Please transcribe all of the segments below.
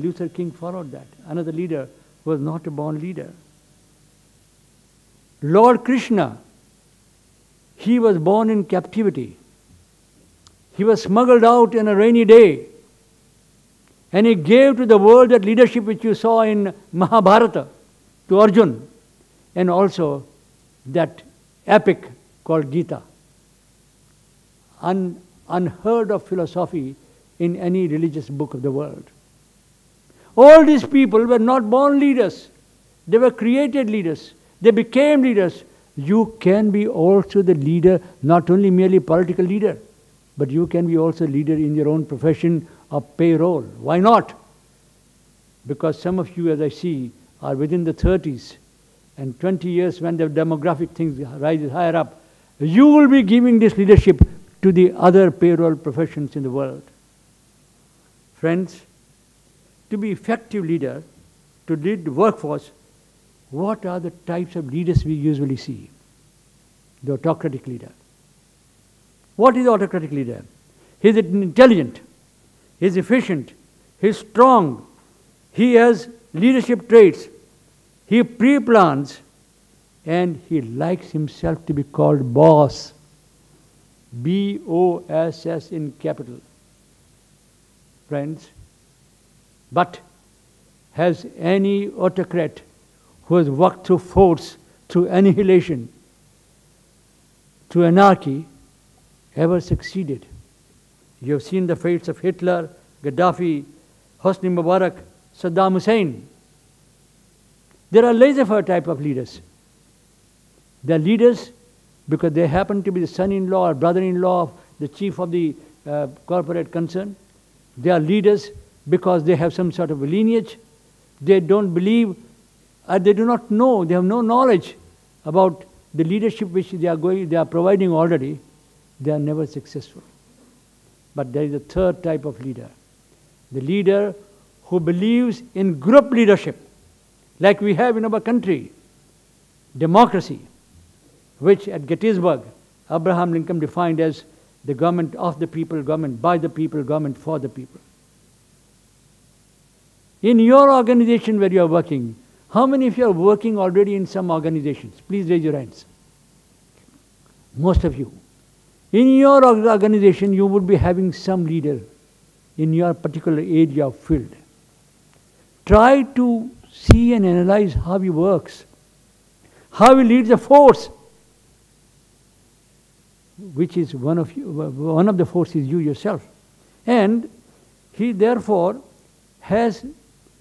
Luther King followed that. Another leader was not a born leader. Lord Krishna, he was born in captivity. He was smuggled out in a rainy day. And he gave to the world that leadership which you saw in Mahabharata to Arjun, and also that epic called Gita. Unheard of philosophy in any religious book of the world. All these people were not born leaders. They were created leaders. They became leaders. You can be also the leader, not only merely political leader, but you can be also leader in your own profession of payroll. Why not? Because some of you, as I see, are within the 30s, and 20 years when the demographic things rises higher up, you will be giving this leadership to the other payroll professions in the world. Friends, to be effective leader, to lead the workforce, what are the types of leaders we usually see? The autocratic leader. What is the autocratic leader? He is intelligent, he is efficient, he is strong, he has leadership traits, he pre-plans, and he likes himself to be called boss. B-O-S-S in capital. Friends, but has any autocrat who has worked through force, through annihilation, through anarchy, ever succeeded? You have seen the fates of Hitler, Gaddafi, Hosni Mubarak, Saddam Hussein. There are laissez-faire type of leaders. They are leaders because they happen to be the son-in-law or brother-in-law of the chief of the corporate concern. They are leaders because they have some sort of a lineage. They don't believe, they do not know, they have no knowledge about the leadership which they are providing already. They are never successful. But there is a third type of leader. The leader who believes in group leadership, like we have in our country. Democracy, which at Gettysburg, Abraham Lincoln defined as the government of the people, government by the people, government for the people. In your organization where you are working, how many of you are working already in some organizations? Please raise your hands. Most of you. In your organization, you would be having some leader in your particular area of field. Try to see and analyze how he works, how he leads a force, which is one of the forces you yourself. And he therefore has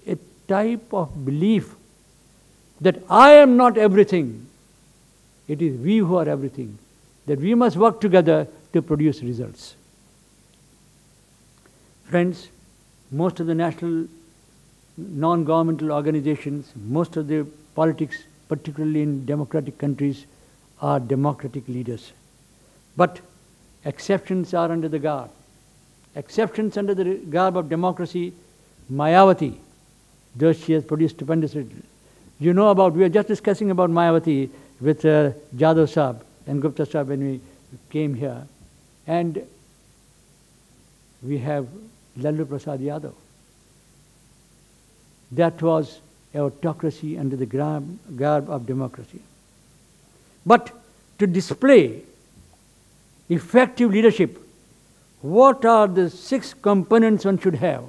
a type of belief that I am not everything. It is we who are everything. That we must work together to produce results. Friends, most of the national non-governmental organizations, most of the politics, particularly in democratic countries, are democratic leaders. But exceptions are under the garb. Exceptions under the garb of democracy, Mayawati, though she has produced stupendous results. You know about, we were just discussing about Mayawati with Jadhav Saab and Gupta Saab when we came here. And we have Lalu Prasad Yadav. That was autocracy under the garb of democracy. But to display effective leadership, what are the 6 components one should have?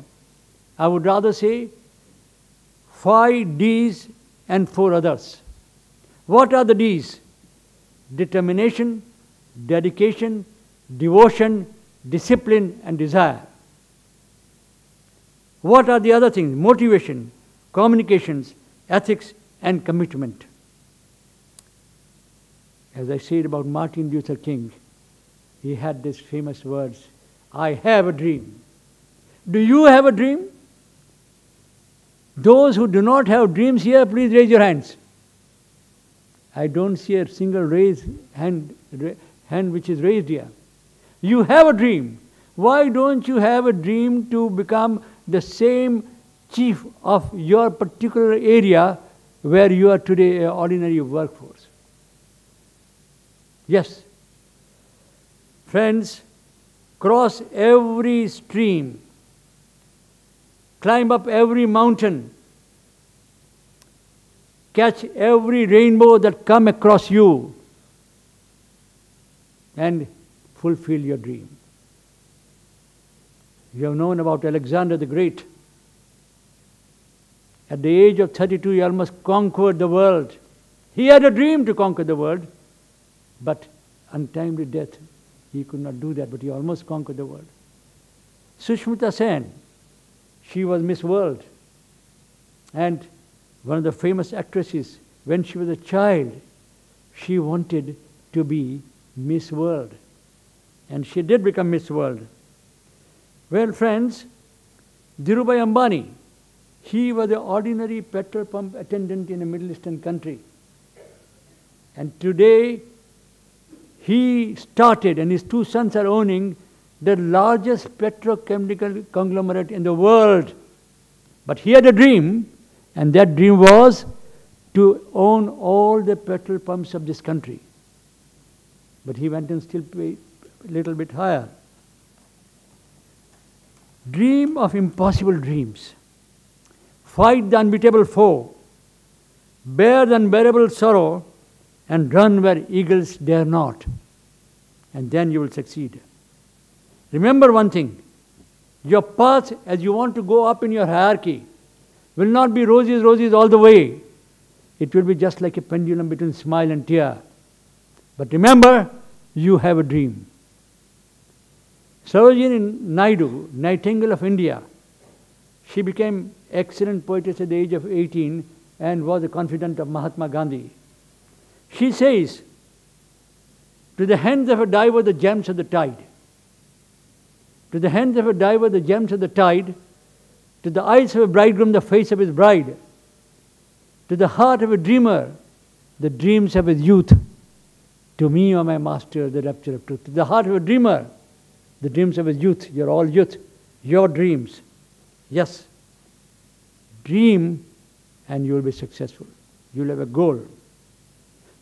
I would rather say 5 Ds and 4 others. What are the Ds? Determination, dedication, devotion, discipline, and desire. What are the other things? Motivation, communications, ethics, and commitment. As I said about Martin Luther King, he had these famous words, I have a dream. Do you have a dream? Those who do not have dreams here, please raise your hands. I don't see a single hand which is raised here. You have a dream. Why don't you have a dream to become the same chief of your particular area where you are today, an ordinary workforce? Yes. Friends, cross every stream, climb up every mountain, catch every rainbow that come across you, and fulfill your dream. You have known about Alexander the Great. At the age of 32, he almost conquered the world. He had a dream to conquer the world, but untimely death, he could not do that, but he almost conquered the world. Sushmita Sen, she was Miss World, and one of the famous actresses. When she was a child, she wanted to be Miss World, and she did become Miss World. Well, friends, Dhirubhai Ambani, he was an ordinary petrol pump attendant in a Middle Eastern country. And today, he started, and his two sons are owning the largest petrochemical conglomerate in the world. But he had a dream, and that dream was to own all the petrol pumps of this country. But he went and still paid a little bit higher. Dream of impossible dreams. Fight the unbeatable foe. Bear the unbearable sorrow, and run where eagles dare not. And then you will succeed. Remember one thing. Your path, as you want to go up in your hierarchy, will not be roses, roses all the way. It will be just like a pendulum between smile and tear. But remember, you have a dream. Sarojini Naidu, Nightingale of India, she became excellent poetess at the age of 18 and was a confidant of Mahatma Gandhi. She says, to the hands of a diver, the gems of the tide. To the hands of a diver, the gems of the tide. To the eyes of a bridegroom, the face of his bride. To the heart of a dreamer, the dreams of his youth. To me, O my master, the rapture of truth. To the heart of a dreamer, the dreams of his youth. You're all youth. Your dreams. Yes. Dream and you will be successful. You will have a goal.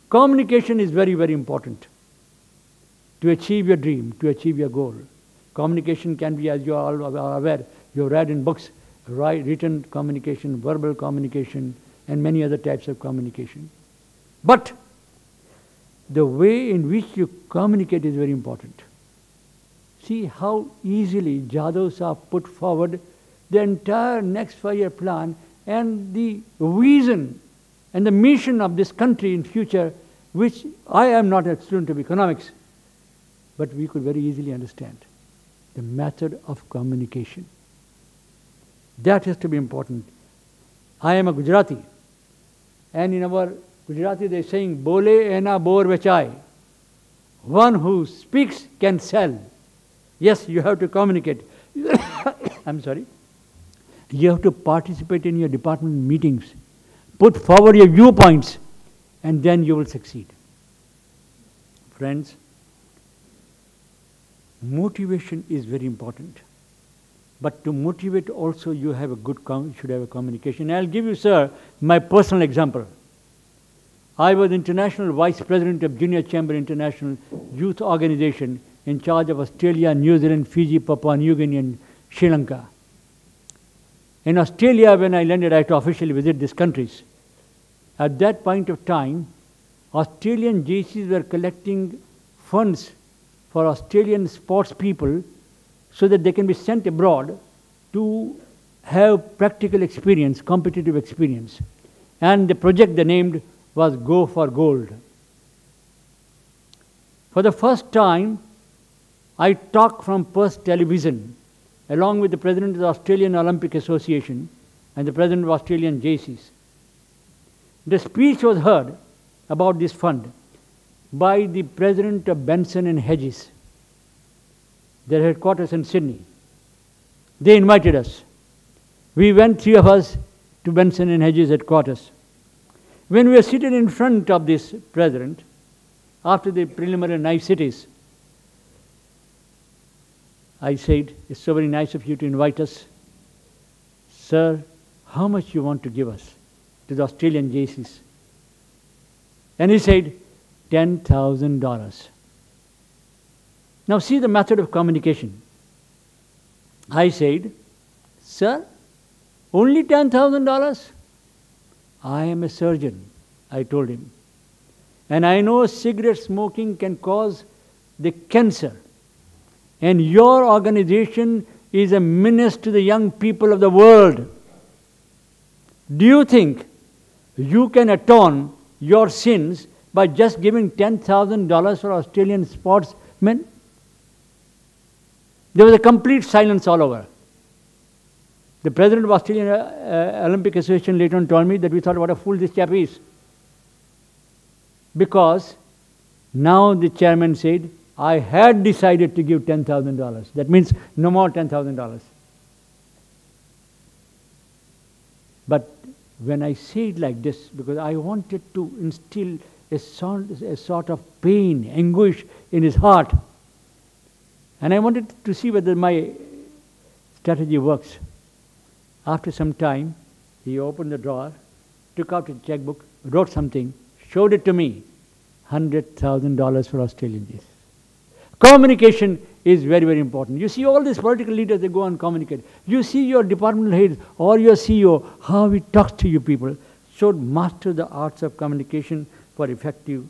Communication is very, very important to achieve your dream, to achieve your goal. Communication can be, as you are all aware, you have read in books, written communication, verbal communication, and many other types of communication. But the way in which you communicate is very important. See how easily Jadhav Saab put forward the entire next 5-year plan and the vision and the mission of this country in future, which I am not a student of economics, but we could very easily understand. The method of communication. That has to be important. I am a Gujarati, and in our Gujarati they are saying, Bole ena bor vechai. One who speaks can sell. Yes, you have to communicate. I'm sorry. You have to participate in your department meetings. Put forward your viewpoints, and then you will succeed. Friends, motivation is very important. But to motivate also you have a good should have a communication. I'll give you, sir, my personal example. I was international vice president of Junior Chamber International Youth Organization in charge of Australia, New Zealand, Fiji, Papua New Guinea, and Sri Lanka. In Australia, when I landed, I had to officially visit these countries. At that point of time, Australian JCs were collecting funds for Australian sports people so that they can be sent abroad to have practical experience, competitive experience. And the project they named was Go for Gold. For the first time, I talked from Perth Television along with the president of the Australian Olympic Association and the president of Australian JCs. The speech was heard about this fund by the president of Benson and Hedges, their headquarters in Sydney. They invited us. We went, 3 of us, to Benson and Hedges headquarters. When we were seated in front of this president, after the preliminary niceties, I said, it's so very nice of you to invite us. Sir, how much you want to give us to the Australian JCs? And he said, $10,000. Now see the method of communication. I said, sir, Only $10,000? I am a surgeon, I told him. And I know cigarette smoking can cause the cancer. And your organization is a menace to the young people of the world. Do you think you can atone your sins by just giving $10,000 for Australian sportsmen? There was a complete silence all over. The president of Australian Olympic Association later on told me that we thought, what a fool this chap is. Because now the chairman said, I had decided to give $10,000. That means no more $10,000. But when I say it like this, because I wanted to instill a sort of pain, anguish in his heart, and I wanted to see whether my strategy works. After some time, he opened the drawer, took out a checkbook, wrote something, showed it to me, $100,000 for Australian youth. Communication is very, very important. You see all these political leaders, they go and communicate. You see your departmental head or your CEO, how he talks to you people. Should master the arts of communication for effective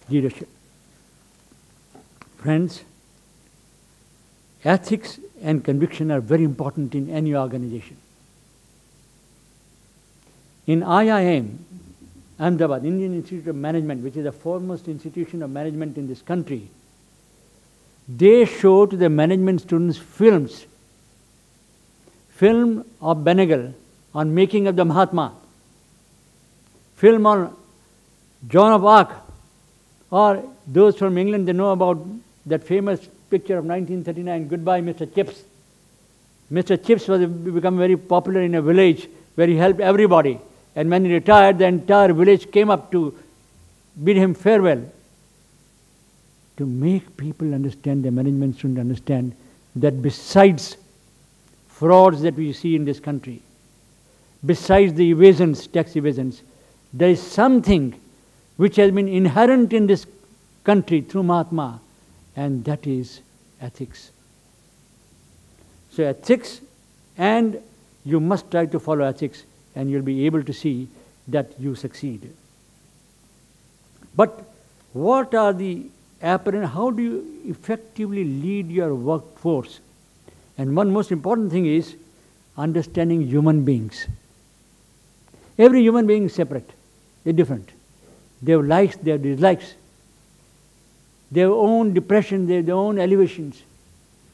leadership. Friends, ethics and conviction are very important in any organization. In IIM, Ahmedabad, Indian Institute of Management, which is the foremost institution of management in this country, they show to the management students films. Film of Benegal on making of the Mahatma. Film on Joan of Arc. Or those from England, they know about that famous picture of 1939, Goodbye Mr. Chips. Mr. Chips was become very popular in a village where he helped everybody. And when he retired, the entire village came up to bid him farewell. To make people understand, the management should understand that besides frauds that we see in this country, besides the evasions, tax evasions, there is something which has been inherent in this country through Mahatma, and that is ethics. So ethics, and you must try to follow ethics, and you'll be able to see that you succeed. But what are the apparent, how do you effectively lead your workforce? And one most important thing is understanding human beings. Every human being is separate, they're different. They have likes, they have dislikes, their own depression, their own elevations.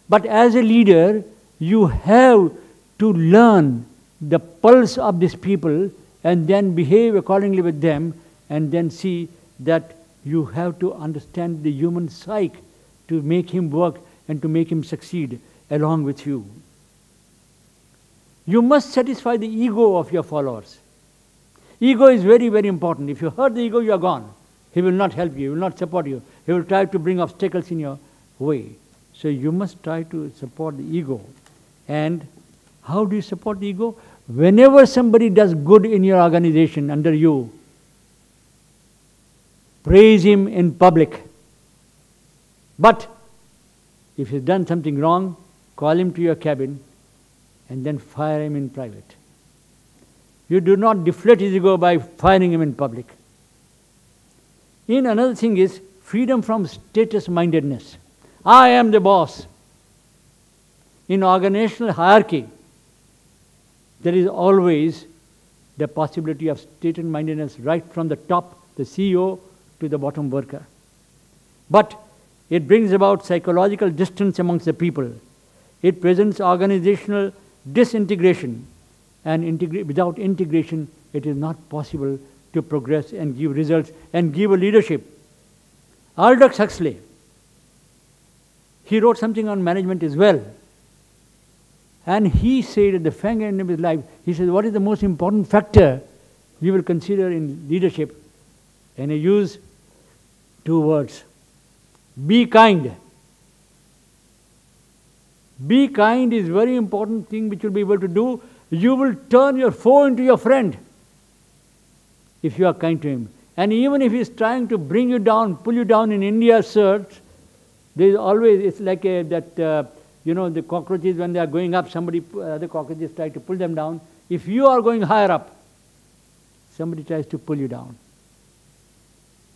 But as a leader, you have to learn the pulse of these people and then behave accordingly with them, and then see that you have to understand the human psyche to make him work and to make him succeed along with you. You must satisfy the ego of your followers. Ego is very, very important. If you hurt the ego, you are gone. He will not help you, he will not support you. He will try to bring obstacles in your way. So you must try to support the ego. And how do you support the ego? Whenever somebody does good in your organization under you, praise him in public. But if he's done something wrong, call him to your cabin and then fire him in private. You do not deflate his ego by firing him in public. Another thing is freedom from status-mindedness. I am the boss. In organizational hierarchy, there is always the possibility of status-mindedness right from the top, the CEO, to the bottom worker. But it brings about psychological distance amongst the people. It presents organizational disintegration, and without integration, it is not possible to progress and give results and give a leadership. Aldous Huxley, he wrote something on management as well. And he said at the fang end of his life, he said, what is the most important factor you will consider in leadership? And he used 2 words. Be kind. Be kind is very important thing which you'll be able to do. You will turn your foe into your friend if you are kind to him. And even if he is trying to bring you down, pull you down in India's search, there is always, it's like you know, the cockroaches, when they are going up, other cockroaches try to pull them down. If you are going higher up, somebody tries to pull you down.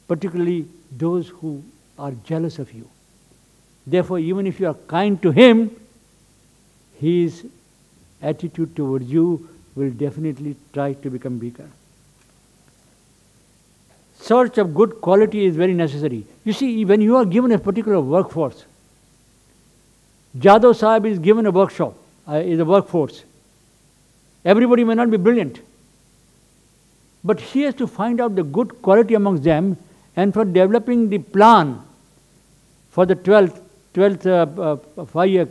Particularly those who are jealous of you. Therefore, even if you are kind to him, his attitude towards you will definitely try to become weaker. Search of good quality is very necessary. You see, when you are given a particular workforce, Jadhav Sahib is given a workshop, is a workforce. Everybody may not be brilliant, but he has to find out the good quality amongst them, and for developing the plan for the 12th 5-year,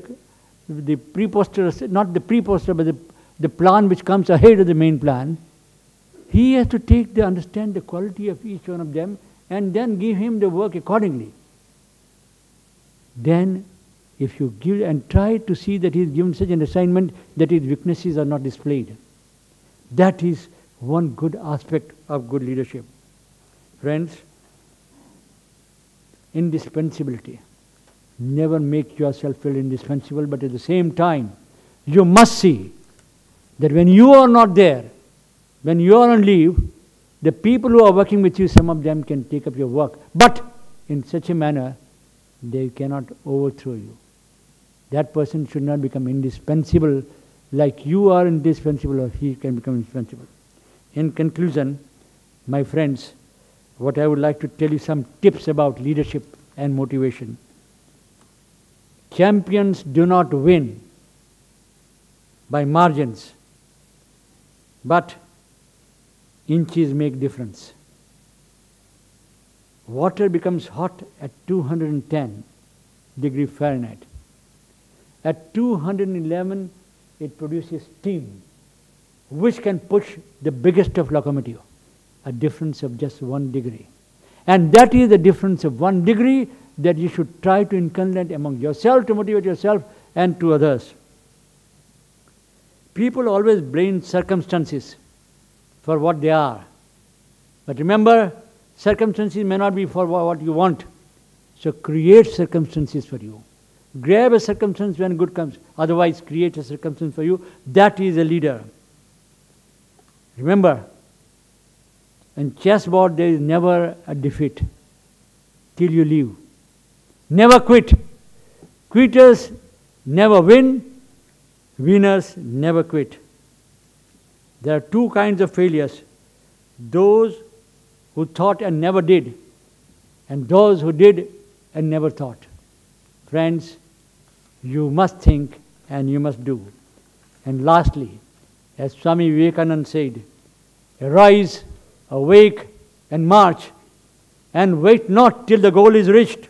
the pre-poster, not the pre-poster, but the plan which comes ahead of the main plan, he has to understand the quality of each one of them and then give him the work accordingly. Then, if you give and try to see that he is given such an assignment that his weaknesses are not displayed. That is one good aspect of good leadership. Friends, indispensability. Never make yourself feel indispensable, but at the same time, you must see that when you are not there, when you are on leave, the people who are working with you, some of them can take up your work, but in such a manner, they cannot overthrow you. That person should not become indispensable like you are indispensable, or he can become indispensable. In conclusion, my friends, what I would like to tell you some tips about leadership and motivation. Champions do not win by margins, but inches make difference. Water becomes hot at 210 degrees Fahrenheit. At 211, it produces steam, which can push the biggest of locomotive, a difference of just 1 degree. And that is the difference of 1 degree that you should try to inculcate among yourself to motivate yourself and to others. People always blame circumstances for what they are. But remember, circumstances may not be for what you want. So create circumstances for you. Grab a circumstance when good comes. Otherwise, create a circumstance for you. That is a leader. Remember, in chessboard there is never a defeat till you leave. Never quit. Quitters never win. Winners never quit. There are two kinds of failures. Those who thought and never did, and those who did and never thought. Friends, you must think and you must do. And lastly, as Swami Vivekananda said, arise, awake, and march, and wait not till the goal is reached.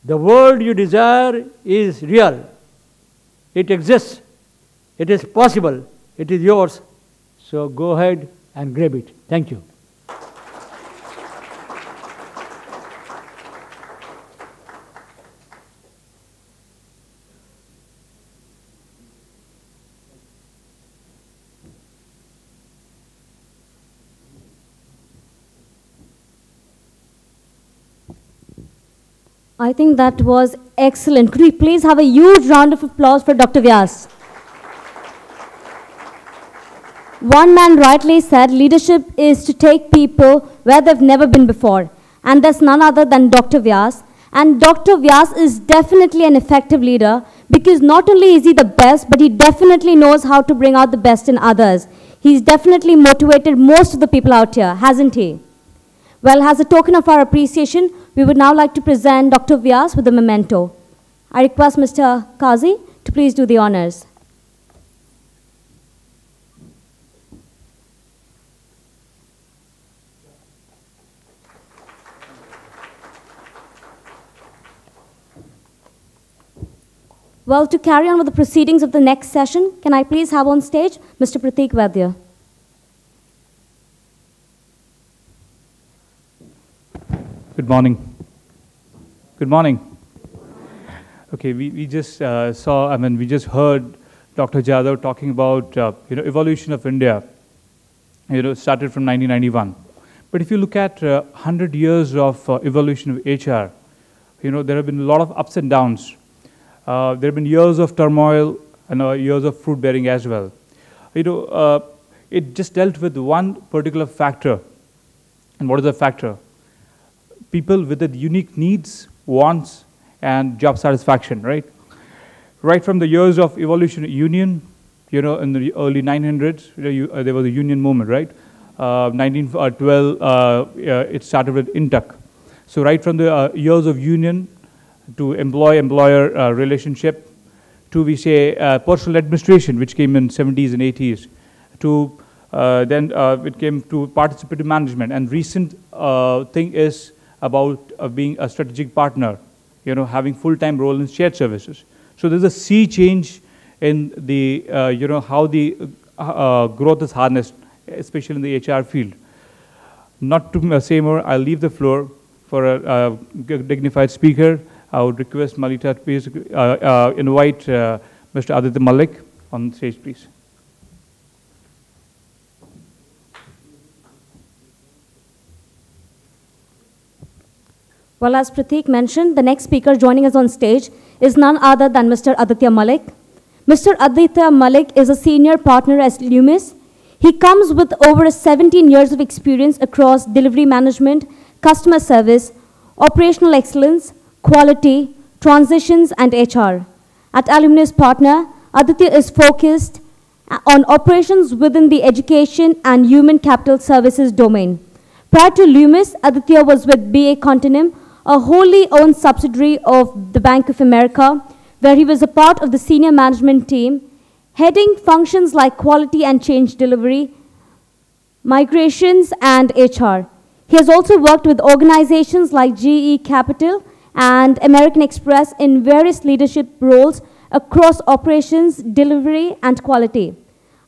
The world you desire is real. It exists. It is possible. It is yours. So go ahead and grab it. Thank you. I think that was excellent. Could we please have a huge round of applause for Dr. Vyas? One man rightly said, leadership is to take people where they've never been before. And there's none other than Dr. Vyas. And Dr. Vyas is definitely an effective leader because not only is he the best, but he definitely knows how to bring out the best in others. He's definitely motivated most of the people out here, hasn't he? Well, as a token of our appreciation, we would now like to present Dr. Vyas with a memento. I request Mr. Kazi to please do the honors. Well, to carry on with the proceedings of the next session, can I please have on stage Mr. Pratik Vaidya. Good morning. Good morning. Okay, we just we just heard Dr. Jadhav talking about, evolution of India, started from 1991. But if you look at 100 years of evolution of HR, there have been a lot of ups and downs. There have been years of turmoil and years of fruit bearing as well. It just dealt with one particular factor. And what is the factor? People with the unique needs, wants, and job satisfaction, right? Right from the years of evolution union, in the early 900s, there was a union movement, right? 1912, it started with INTUC. So right from the years of union to employer relationship, to we say personal administration, which came in 70s and 80s, to then it came to participative management, and recent thing is about being a strategic partner, having full-time role in shared services. So there's a sea change in the, how the growth is harnessed, especially in the HR field. Not to say more, I'll leave the floor for a dignified speaker. I would request Malita to please invite Mr. Aditya Malik on stage, please. Well, as Prateek mentioned, the next speaker joining us on stage is none other than Mr. Aditya Malik. Mr. Aditya Malik is a senior partner at Loomis. He comes with over 17 years of experience across delivery management, customer service, operational excellence, quality, transitions, and HR. At Alumnus Partner, Aditya is focused on operations within the education and human capital services domain. Prior to Loomis, Aditya was with BA Continuum, a wholly owned subsidiary of the Bank of America, where he was a part of the senior management team, heading functions like quality and change delivery, migrations, and HR. He has also worked with organizations like GE Capital and American Express in various leadership roles across operations, delivery, and quality.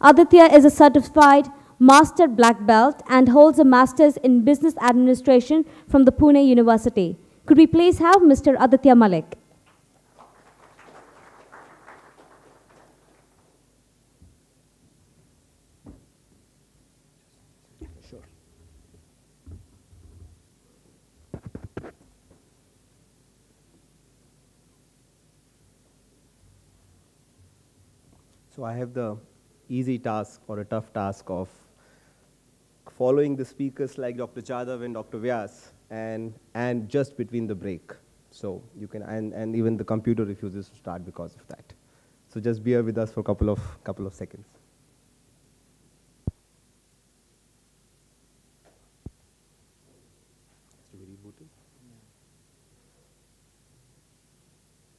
Aditya is a certified Master Black Belt and holds a Master's in Business Administration from the Pune University. Could we please have Mr. Aditya Malik? Sure. So I have the easy task or a tough task of following the speakers like Dr. Jadhav and Dr. Vyas and just between the break. So you can, and even the computer refuses to start because of that. So just bear with us for a couple of seconds.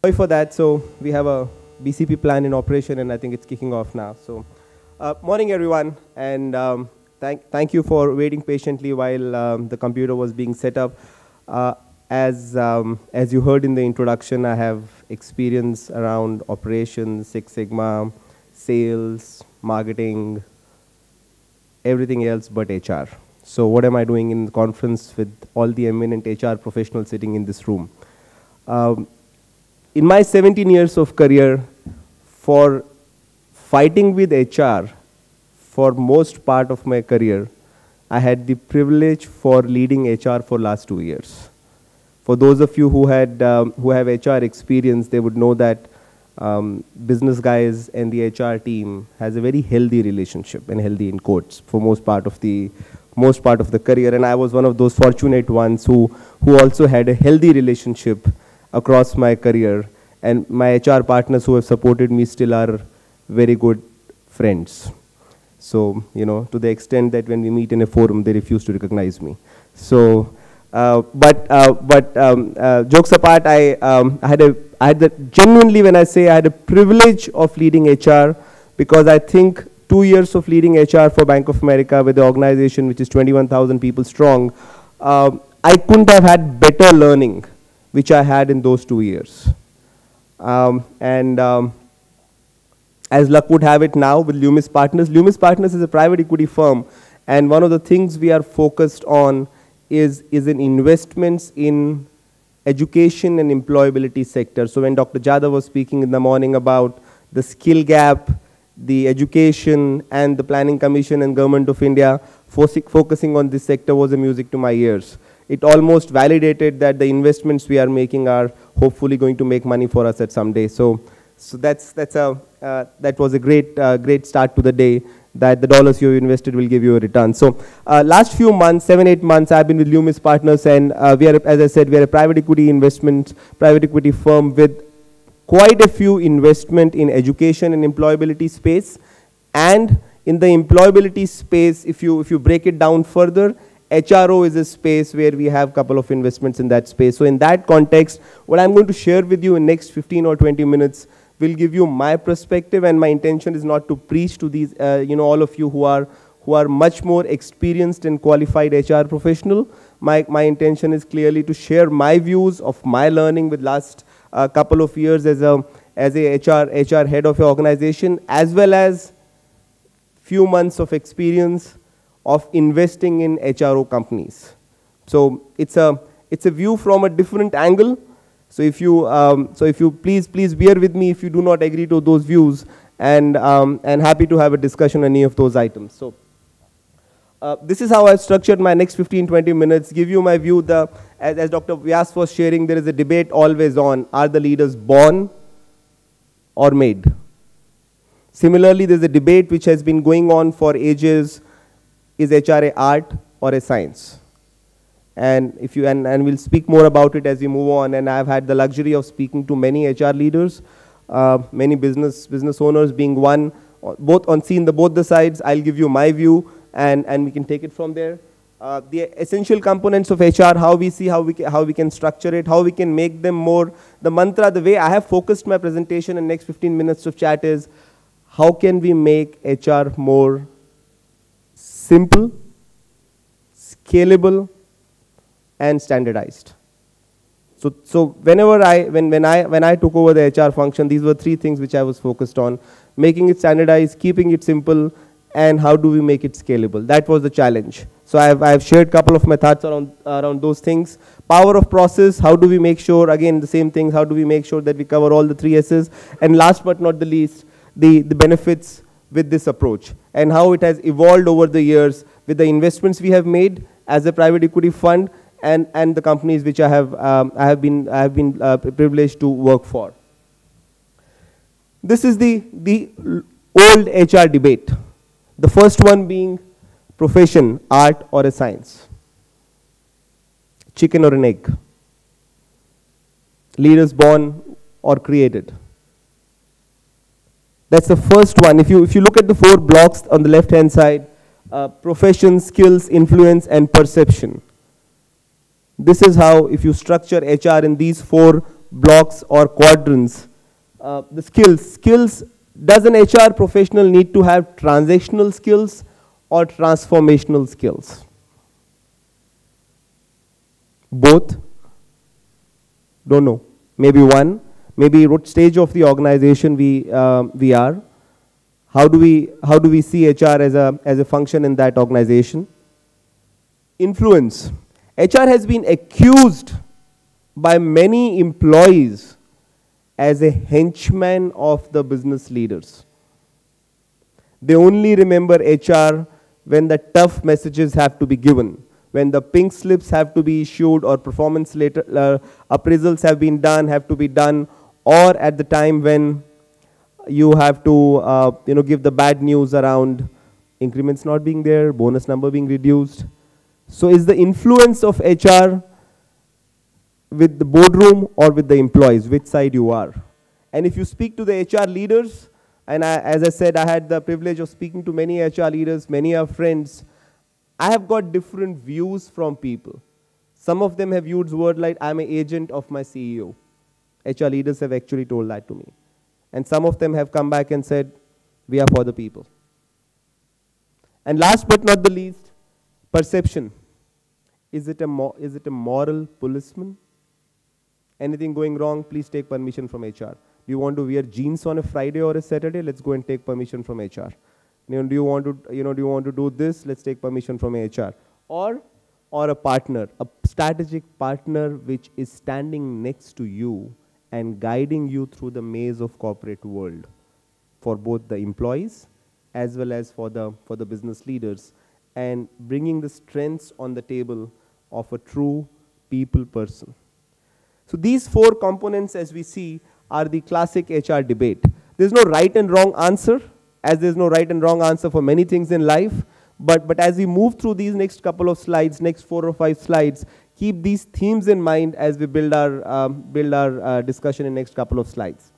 Sorry for that. So we have a BCP plan in operation, and I think it's kicking off now. So morning, everyone, and thank you for waiting patiently while the computer was being set up. As you heard in the introduction, I have experience around operations, Six Sigma, sales, marketing, everything else but HR. So what am I doing in the conference with all the eminent HR professionals sitting in this room? In my 17 years of career, for fighting with HR, for most part of my career, I had the privilege for leading HR for last 2 years. For those of you who have HR experience, they would know that business guys and the HR team has a very healthy relationship, and healthy in quotes, for most part of the career. And I was one of those fortunate ones who also had a healthy relationship across my career. And my HR partners who have supported me still are very good friends. So, to the extent that when we meet in a forum, they refuse to recognize me. So, jokes apart, genuinely when I say I had a privilege of leading HR, because I think 2 years of leading HR for Bank of America with the organization which is 21,000 people strong, I couldn't have had better learning, which I had in those 2 years. As luck would have it now with Loomis Partners is a private equity firm, and one of the things we are focused on is in investments in education and employability sector. So when Dr. Jadhav was speaking in the morning about the skill gap, the education, and the Planning Commission and Government of India focusing on this sector was a music to my ears. it almost validated that the investments we are making are hopefully going to make money for us at some day. So that was a great start to the day, that the dollars you invested will give you a return. So last few months, 7-8 months, I've been with Loomis Partners, and we are, as I said, we are a private equity firm with quite a few investment in education and employability space. And in the employability space, if you break it down further, HRO is a space where we have a couple of investments in that space. So in that context, what I'm going to share with you in next 15 or 20 minutes will give you my perspective, and my intention is not to preach to these, all of you who are much more experienced and qualified HR professional. My intention is clearly to share my views of my learning with last couple of years as a HR head of an organization, as well as few months of experience of investing in HRO companies. So it's a view from a different angle. So if you please bear with me if you do not agree to those views, and happy to have a discussion on any of those items. So this is how I've structured my next 15-20 minutes. Give you my view. As Dr. Vyas was sharing, there is a debate always on: are the leaders born or made? Similarly, there's a debate which has been going on for ages: is HR an art or a science? And we'll speak more about it as we move on. And I've had the luxury of speaking to many HR leaders, many business owners being one, both on both the sides. I'll give you my view, and we can take it from there. The essential components of HR, how we can structure it, how we can make them more. The mantra, the way I have focused my presentation in next 15 minutes of chat is: how can we make HR more simple, scalable, and standardized? So whenever when I took over the HR function, these were three things which I was focused on: making it standardized, keeping it simple, and how do we make it scalable. That was the challenge. So I've shared a couple of my thoughts around those things. Power of process, how do we make sure, again the same things, how do we make sure that we cover all the 3 S's, and last but not the least, the benefits with this approach, and how it has evolved over the years with the investments we have made as a private equity fund, and the companies which I have been privileged to work for. This is the old HR debate. The first one being profession, art or a science, chicken or an egg, leaders born or created. That's the first one. If you look at the 4 blocks on the left hand side, profession, skills, influence, and perception. This is how, if you structure HR in these 4 blocks or quadrants, the skills, does an HR professional need to have transactional skills or transformational skills? Both? Don't know. Maybe one. Maybe what stage of the organization we are. How do we see HR as a function in that organization? Influence. HR has been accused by many employees as a henchman of the business leaders. They only remember HR when the tough messages have to be given, when the pink slips have to be issued, or performance appraisals have to be done, or at the time when you have to give the bad news around increments not being there, bonus number being reduced. So is the influence of HR with the boardroom or with the employees, which side you are? And if you speak to the HR leaders, and as I said, I had the privilege of speaking to many HR leaders, many are friends, I have got different views from people. Some of them have used words like, I'm an agent of my CEO. HR leaders have actually told that to me. And some of them have come back and said, we are for the people. And last but not the least, perception. Is it a moral policeman? Anything going wrong, please take permission from HR. Do you want to wear jeans on a Friday or a Saturday? Let's go and take permission from HR. Do you want to do this? Let's take permission from HR. Or a partner, a strategic partner which is standing next to you and guiding you through the maze of corporate world, for both the employees as well as for the business leaders, and bringing the strengths on the table of a true people person. So these four components, as we see, are the classic HR debate. There's no right and wrong answer, as there's no right and wrong answer for many things in life. But as we move through these next couple of slides, next 4 or 5 slides, keep these themes in mind as we build our discussion in next couple of slides.